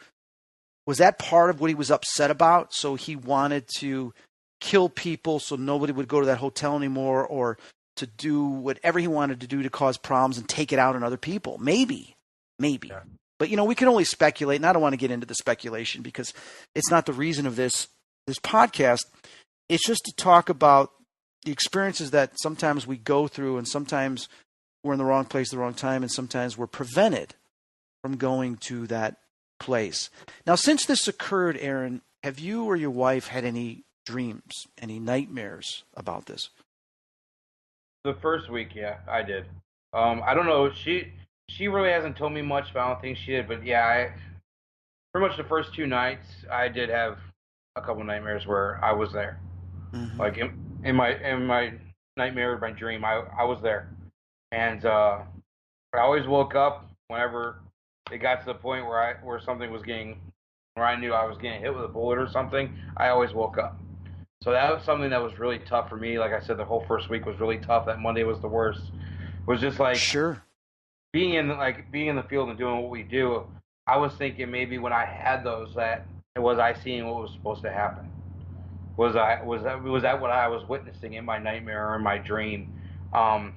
was that part of what he was upset about? So he wanted to kill people so nobody would go to that hotel anymore, or to do whatever he wanted to do to cause problems and take it out on other people? Maybe. Yeah. But, you know, we can only speculate, and I don't want to get into the speculation because it's not the reason of this podcast. It's just to talk about the experiences that sometimes we go through, and sometimes we're in the wrong place at the wrong time, and sometimes we're prevented from going to that place. Now, since this occurred, Aaron, have you or your wife had any dreams, any nightmares about this? The first week, yeah, I did. I don't know. She really hasn't told me much, but I don't think she did. But yeah, pretty much the first 2 nights, I did have a couple nightmares where I was there. Mm-hmm. Like in my nightmare, my dream, I was there, and I always woke up whenever it got to the point where something was where I knew I was getting hit with a bullet or something. I always woke up. So that was something that was really tough for me. Like I said, the whole first week was really tough. That Monday was the worst. It was just like being in the field and doing what we do. I was thinking maybe when I had those, that it was I seeing what was supposed to happen. Was that what I was witnessing in my nightmare or in my dream? I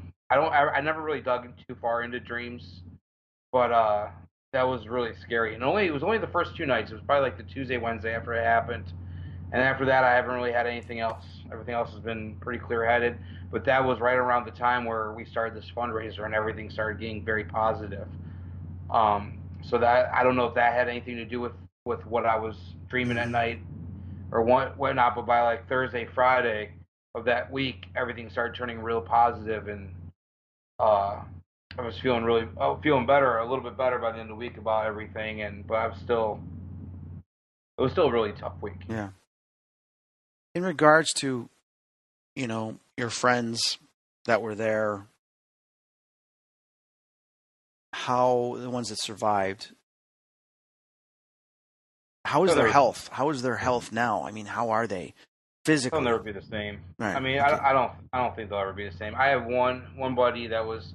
never really dug too far into dreams, but that was really scary. And it was only the first 2 nights. It was probably like the Tuesday, Wednesday after it happened. And after that, I haven't really had anything else. Everything else has been pretty clear-headed. But that was right around the time where we started this fundraiser and everything started getting very positive. So that, I don't know if that had anything to do with what I was dreaming at night or whatnot. But by like Thursday, Friday of that week, everything started turning real positive, and I was feeling better, a little bit better by the end of the week about everything. But it was still a really tough week. Yeah. In regards to, you know, your friends that were there, the ones that survived, How is They'll their never, health? How is their health now? I mean, how are they they'll physically? never be the same. Right. I mean, Okay. I don't think they'll ever be the same. I have one buddy that was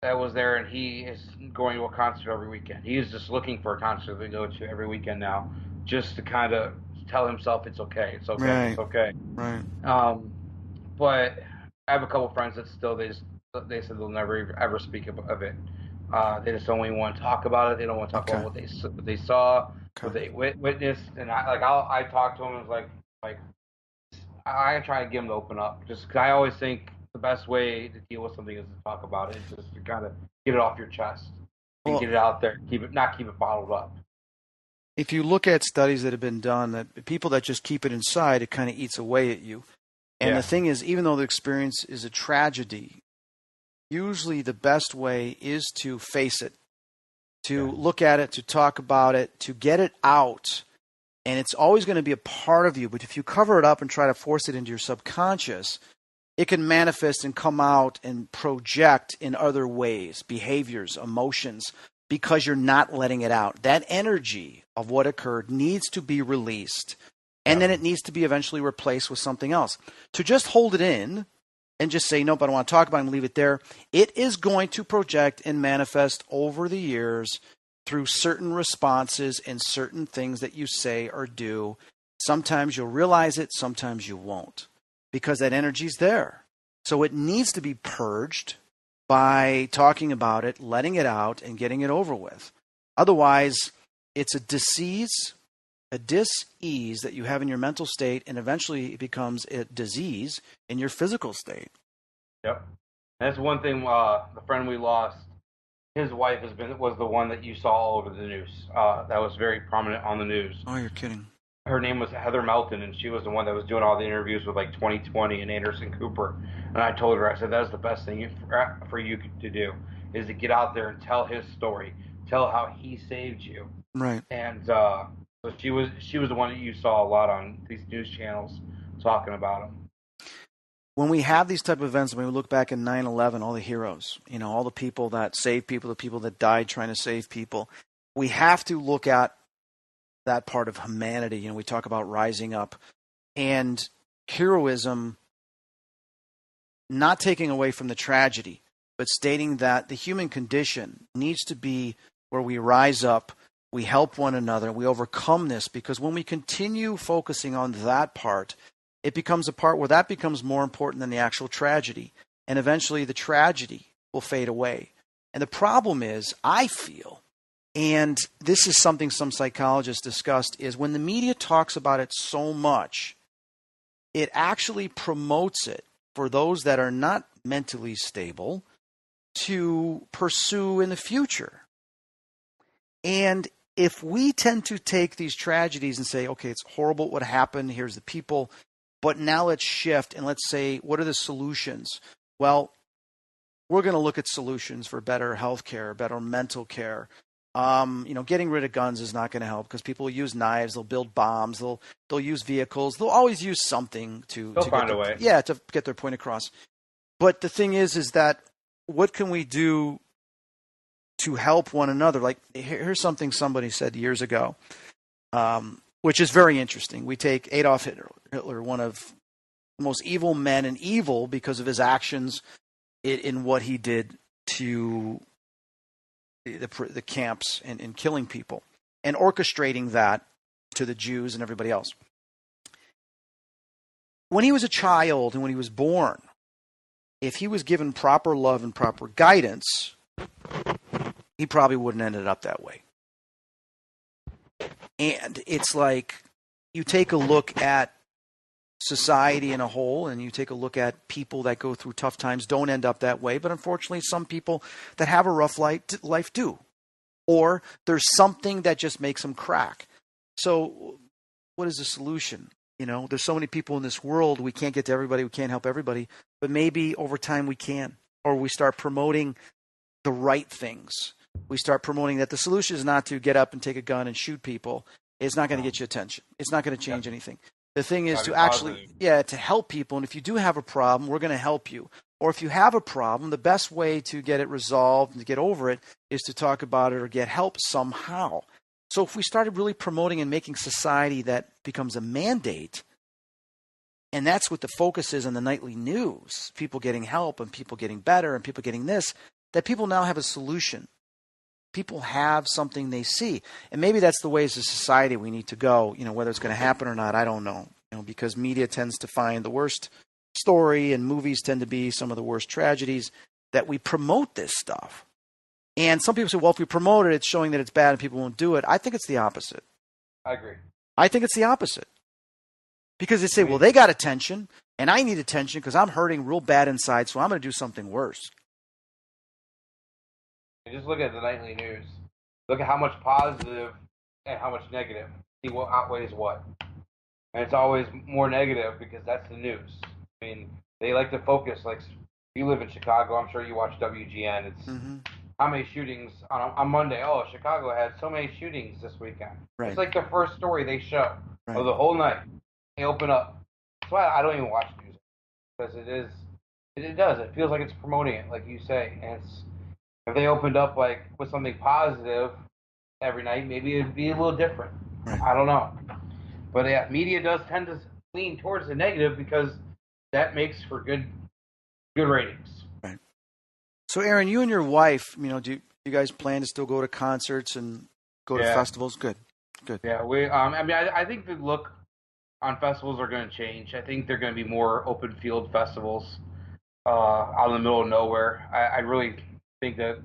there, and he is going to a concert every weekend. He is just looking for a concert to go to every weekend now, just to kind of tell himself it's okay, it's okay, it's Right. okay. Right. But I have a couple friends that still they said they'll never ever speak of it. They just don't even want to talk about it. They don't want to talk Okay. about what they saw, what Okay. they witnessed. And I talk to them and like I try to get them to open up, just because I always think the best way to deal with something is to talk about it, just to kind of get it off your chest and Well, get it out there. Not keep it bottled up. if you look at studies that have been done, that people that just keep it inside, it kind of eats away at you. And Yeah. the thing is, even though the experience is a tragedy, usually the best way is to face it, to look at it, to talk about it, to get it out. And it's always going to be a part of you. But if you cover it up and try to force it into your subconscious, it can manifest and come out and project in other ways, behaviors, emotions, because you're not letting it out. That energy of what occurred needs to be released. And then it needs to be eventually replaced with something else. To just hold it in and just say, nope, I don't want to talk about it and leave it there, it is going to project and manifest over the years through certain responses and certain things that you say or do. Sometimes you'll realize it, sometimes you won't, because that energy's there. So it needs to be purged by talking about it, letting it out, and getting it over with. Otherwise, it's a dis-ease that you have in your mental state, and eventually it becomes a disease in your physical state. Yep. That's one thing. The friend we lost, his wife was the one that you saw all over the news. That was very prominent on the news. Oh, you're kidding. Her name was Heather Melton, and she was the one that was doing all the interviews with like 2020 and Anderson Cooper. And I told her, I said, that's the best thing for you to do, is to get out there and tell his story, tell how he saved you. Right. And so she was the one that you saw a lot on these news channels talking about him. When we have these type of events, when we look back in 9/11, all the heroes, all the people that saved people, the people that died trying to save people, we have to look at that part of humanity. We talk about rising up and heroism, not taking away from the tragedy, but stating that the human condition needs to be where we rise up, we help one another, we overcome this, because when we continue focusing on that part, it becomes a part where that becomes more important than the actual tragedy. And eventually the tragedy will fade away. And the problem is, I feel, and this is something some psychologists discussed, is when the media talks about it so much, it actually promotes it for those that are not mentally stable to pursue in the future. And if we tend to take these tragedies and say, okay, it's horrible what happened, here's the people, but now let's shift and let's say, what are the solutions? Well, we're going to look at solutions for better health care, better mental care. Getting rid of guns is not going to help, because people will use knives, they'll build bombs, they'll use vehicles, they'll always use something to find a way. Yeah, to get their point across. But the thing is that what can we do to help one another? Like, here's something somebody said years ago, which is very interesting. We take Adolf Hitler, one of the most evil men, and evil because of his actions in what he did to the camps and killing people and orchestrating that to the Jews and everybody else. When he was a child and when he was born, if he was given proper love and proper guidance, he probably wouldn't have ended up that way. And it's like, you take a look at society in a whole, and you take a look at people that go through tough times don't end up that way. But unfortunately, some people that have a rough life do. Or there's something that just makes them crack. So what is the solution? There's so many people in this world, we can't get to everybody, we can't help everybody, but maybe over time we can. Or we start promoting the right things. We start promoting that the solution is not to get up and take a gun and shoot people. It's not going to get you attention. It's not going to change anything. The thing is to actually, to help people. And if you do have a problem, we're going to help you. Or if you have a problem, the best way to get it resolved and to get over it is to talk about it or get help somehow. So if we started really promoting and making society that becomes a mandate, and that's what the focus is on the nightly news, people getting help and people getting better and people getting this, that people now have a solution. People have something they see. And maybe that's the way as a society we need to go. Whether it's going to happen or not, I don't know. Because media tends to find the worst story and movies tend to be some of the worst tragedies, that we promote this stuff. And some people say, well, if we promote it, it's showing that it's bad and people won't do it. I think it's the opposite. I agree. I think it's the opposite. Because they say, well, they got attention and I need attention because I'm hurting real bad inside, so I'm going to do something worse. Just look at the nightly news. Look at how much positive and how much negative. See what outweighs what. And it's always more negative because that's the news. I mean, they like to focus. Like, you live in Chicago. I'm sure you watch WGN. It's how many shootings on Monday. Oh, Chicago had so many shootings this weekend. Right. It's like the first story they show of the whole night. They open up. That's why I don't even watch news, because it does. It feels like it's promoting it, like you say. And if they opened up like with something positive every night, maybe it'd be a little different. Right. I don't know. But yeah, media does tend to lean towards the negative because that makes for good ratings. Right. So, Aaron, you and your wife, do you guys plan to still go to concerts and go to festivals? Good. Yeah, we. I think the look on festivals are going to change. I think they're going to be more open field festivals out in the middle of nowhere. I really think that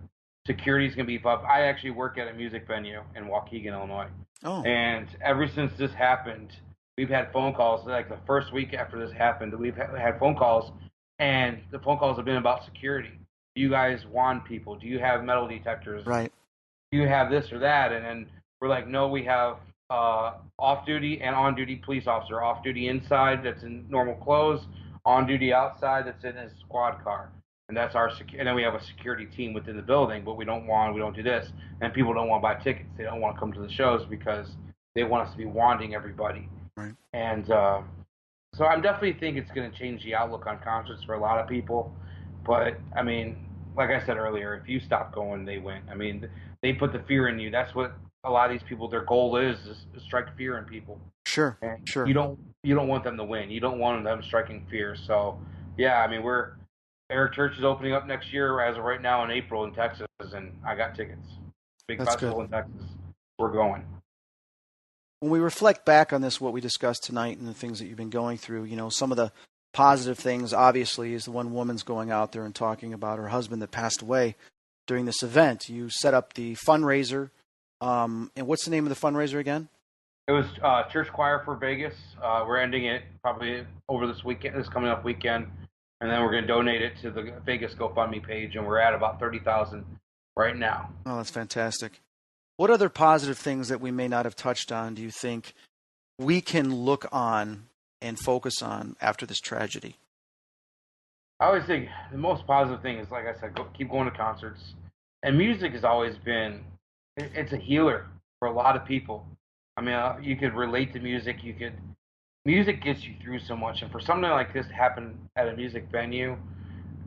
security is going to be up. I actually work at a music venue in Waukegan, Illinois. Oh. And ever since this happened, we've had phone calls. Like the first week after this happened, we've had phone calls, and the phone calls have been about security. Do you guys wand people? Do you have metal detectors? Right. Do you have this or that? And then we're like, no, we have off-duty and on-duty police officer. Off-duty inside, that's in normal clothes. On-duty outside, that's in his squad car. And that's our and then we have a security team within the building, but we don't do this. And people don't want to buy tickets. They don't want to come to the shows because they want us to be wanding everybody. Right. And so I definitely think it's going to change the outlook on concerts for a lot of people. But, I mean, like I said earlier, if you stop going, they win. I mean, they put the fear in you. That's what a lot of these people, their goal is strike fear in people. Sure, and sure. You don't want them to win. You don't want them striking fear. So, yeah, I mean, Eric Church is opening up next year as of right now in April in Texas, and I got tickets. Big That's festival good. in Texas. We're going. When we reflect back on this, what we discussed tonight and the things that you've been going through, some of the positive things, obviously, is the one woman's going out there and talking about her husband that passed away during this event. You set up the fundraiser. And what's the name of the fundraiser again? It was Church Choir for Vegas. We're ending it probably over this coming up weekend. And then we're going to donate it to the Vegas GoFundMe page, and we're at about 30,000 right now. Oh, that's fantastic. What other positive things that we may not have touched on do you think we can look on and focus on after this tragedy? I always think the most positive thing is, like I said, keep going to concerts. And music has always been, it's a healer for a lot of people. I mean, you could relate to music. Music gets you through so much, and for something like this to happen at a music venue,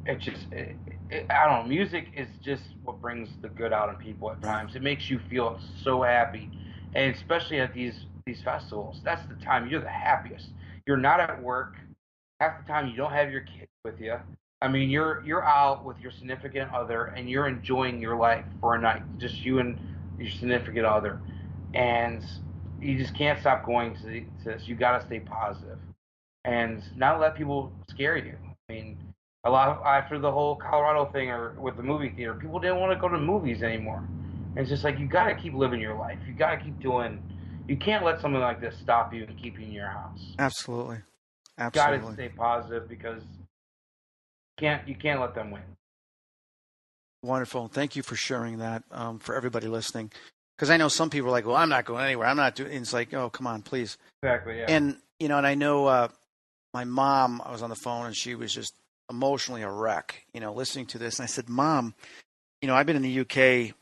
I don't know. Music is just what brings the good out in people at times. It makes you feel so happy, and especially at these festivals, that's the time you're the happiest. You're not at work. Half the time you don't have your kids with you. I mean, you're out with your significant other, and you're enjoying your life for a night, just you and your significant other, and you just can't stop going to this. You got to stay positive and not let people scare you. I mean, a lot after the whole Colorado thing or with the movie theater, people didn't want to go to movies anymore. And it's just like, you got to keep living your life. You got to keep doing. You can't let something like this stop you and keep you in your house. Absolutely. You got to stay positive because you can't let them win. Wonderful. Thank you for sharing that for everybody listening. Because I know some people are like, well, I'm not going anywhere. I'm not doing it. It's like, oh, come on, please. Exactly, yeah. And I know my mom, I was on the phone, and she was just emotionally a wreck, listening to this. And I said, Mom, I've been in the UK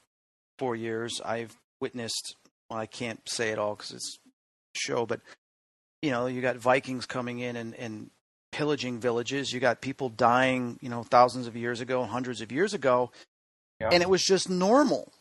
4 years. I've witnessed, well, I can't say it all because it's a show, but, you got Vikings coming in and pillaging villages. You got people dying, thousands of years ago, hundreds of years ago. Yeah. And it was just normal.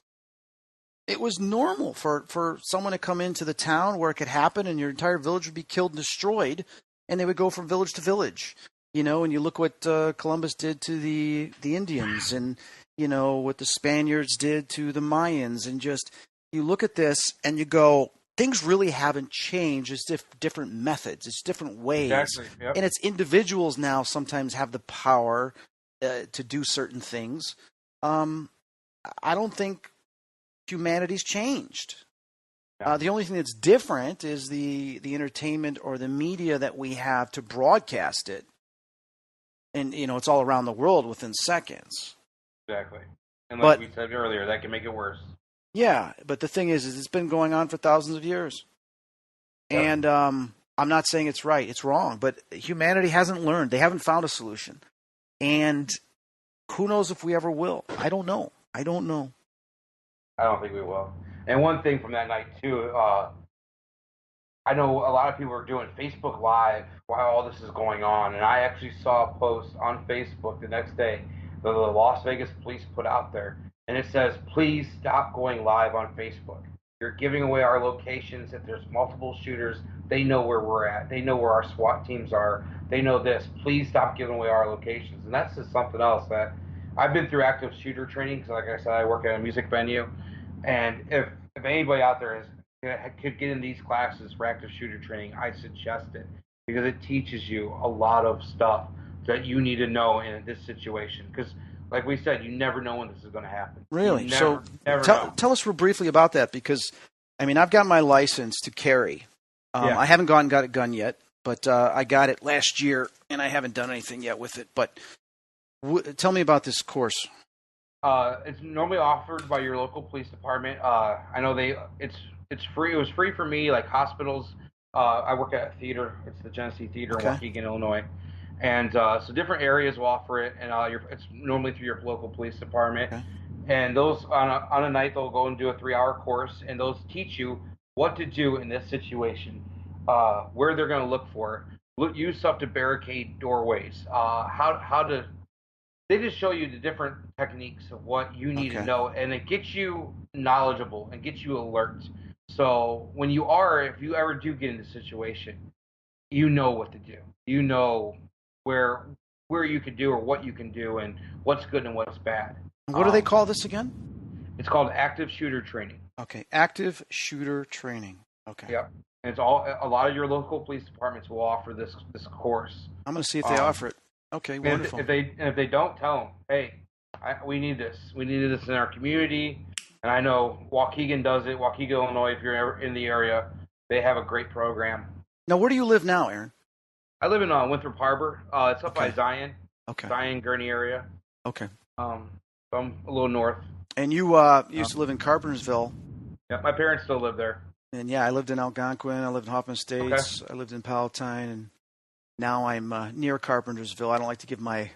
It was normal for someone to come into the town where it could happen and your entire village would be killed and destroyed, and they would go from village to village. And you look what Columbus did to the Indians, and, what the Spaniards did to the Mayans, and just, you look at this and you go, things really haven't changed. It's different methods. It's different ways. Exactly. Yep. And it's individuals now sometimes have the power to do certain things. I don't think humanity's changed. The only thing that's different is the entertainment or the media that we have to broadcast it. And, it's all around the world within seconds. Exactly. And like we said earlier, that can make it worse. Yeah, but the thing is it's been going on for thousands of years. Yep. And I'm not saying it's right. It's wrong. But humanity hasn't learned. They haven't found a solution. And who knows if we ever will. I don't know. I don't think we will. And one thing from that night, too, I know a lot of people are doing Facebook Live while all this is going on. And I actually saw a post on Facebook the next day that the Las Vegas police put out there. And it says, please stop going live on Facebook. You're giving away our locations. If there's multiple shooters, they know where we're at. They know where our SWAT teams are. They know this. Please stop giving away our locations. And that's just something else that I've been through active shooter training because, like I said, I work at a music venue. And if anybody out there could get in these classes for active shooter training, I suggest it because it teaches you a lot of stuff that you need to know in this situation. Because, like we said, you never know when this is going to happen. Really? Never Tell us real briefly about that because, I've got my license to carry. I haven't gone and got a gun yet, but I got it last year, and I haven't done anything yet with it. But tell me about this course. It's normally offered by your local police department. I know it's free. It was free for me, like hospitals. I work at a theater. It's the Genesee Theater in Waukegan, Illinois. And so different areas will offer it, and it's normally through your local police department. Okay. And those on a night they'll go and do a 3-hour course, and those teach you what to do in this situation, where they're going to look for, use stuff to barricade doorways, how to. They just show you the different techniques of what you need to know, and it gets you knowledgeable and gets you alert. So if you ever do get in a situation, you know what to do. You know where you can do or what you can do and what's good and what's bad. What do they call this again? It's called active shooter training. Okay, active shooter training. Okay. Yep. And a lot of your local police departments will offer this course. I'm going to see if they offer it. Okay, wonderful. If they don't, tell them, hey, we need this. We need this in our community. And I know Waukegan does it. Waukegan, Illinois, if you're ever in the area, they have a great program. Now, where do you live now, Aaron? I live in Winthrop Harbor. It's up by Zion. Okay. Zion, Gurney area. Okay. So I'm a little north. And you used to live in Carpentersville. Yeah, my parents still live there. And I lived in Algonquin. I lived in Hoffman Estates. Okay. I lived in Palatine, and now I'm near Carpentersville. I don't like to give my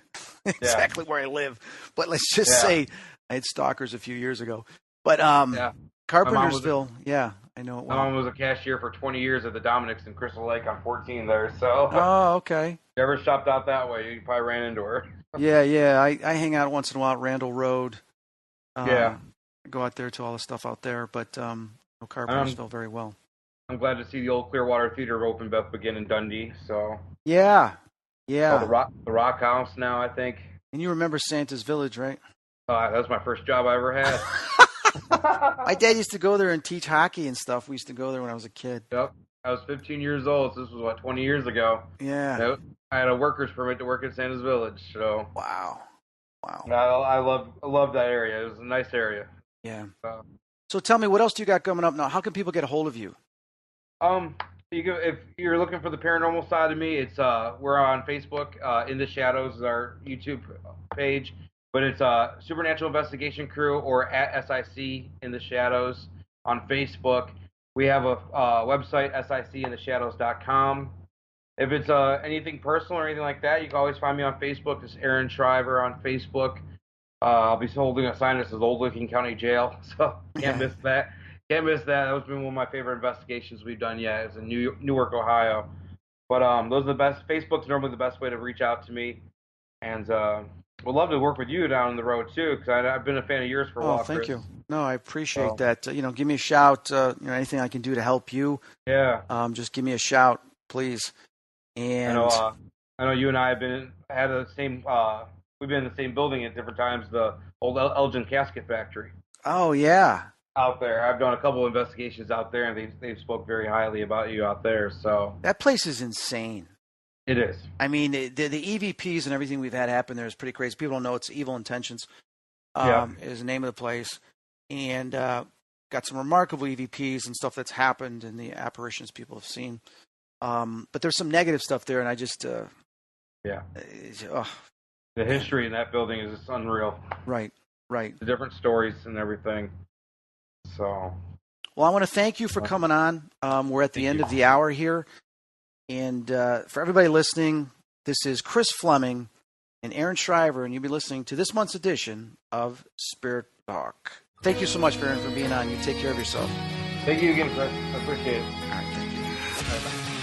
exactly where I live, but let's just say I had stalkers a few years ago. But Carpentersville, I know it well. My mom was a cashier for 20 years at the Dominic's in Crystal Lake on 14 there. So. Oh, okay. If you ever shopped out that way, you probably ran into her. Yeah. I hang out once in a while at Randall Road. I go out there to all the stuff out there, but I know Carpentersville very well. I'm glad to see the old Clearwater Theater open up again in Dundee. So. Yeah. The Rock House now, I think. And you remember Santa's Village, right? That was my first job I ever had. My dad used to go there and teach hockey and stuff. We used to go there when I was a kid. Yep. I was 15 years old, so this was, 20 years ago. Yeah. I had a worker's permit to work at Santa's Village, so. Wow. I love that area. It was a nice area. Yeah. So tell me, what else do you got coming up now? How can people get a hold of you? If you're looking for the paranormal side of me, it's we're on Facebook. In the Shadows is our YouTube page. But it's Supernatural Investigation Crew or at SIC in the Shadows on Facebook. We have a website, sicintheshadows.com. If it's anything personal or anything like that, you can always find me on Facebook. It's Aaron Shriver on Facebook. I'll be holding a sign that says Old Licking County Jail, so can't miss that. Can't miss that. That's been one of my favorite investigations we've done yet. It's in Newark, Ohio. But those are the best. Facebook's normally the best way to reach out to me. And Would love to work with you down the road too, because I've been a fan of yours for a while. Thank Chris. you. No, I appreciate that. Give me a shout. Anything I can do to help you. Yeah. Just give me a shout, please. And I know you and I have had the same. We've been in the same building at different times. The old Elgin Casket Factory. Oh yeah. Out there, I've done a couple of investigations out there, and they've spoke very highly about you out there. So that place is insane. It is. I mean, the EVPs and everything we've had happen there is pretty crazy. People don't know it's Evil Intentions. Is the name of the place, and got some remarkable EVPs and stuff that's happened and the apparitions people have seen. But there's some negative stuff there, and I just the history in that building is just unreal. Right. The different stories and everything. So, well, I want to thank you for coming on. We're at the end of the hour here. And for everybody listening, this is Chris Fleming and Aaron Shriver, and you'll be listening to this month's edition of Spirit Talk. Thank you so much, Aaron, for being on. You take care of yourself. Thank you again, Chris. I appreciate it. All right, thank you. Bye-bye.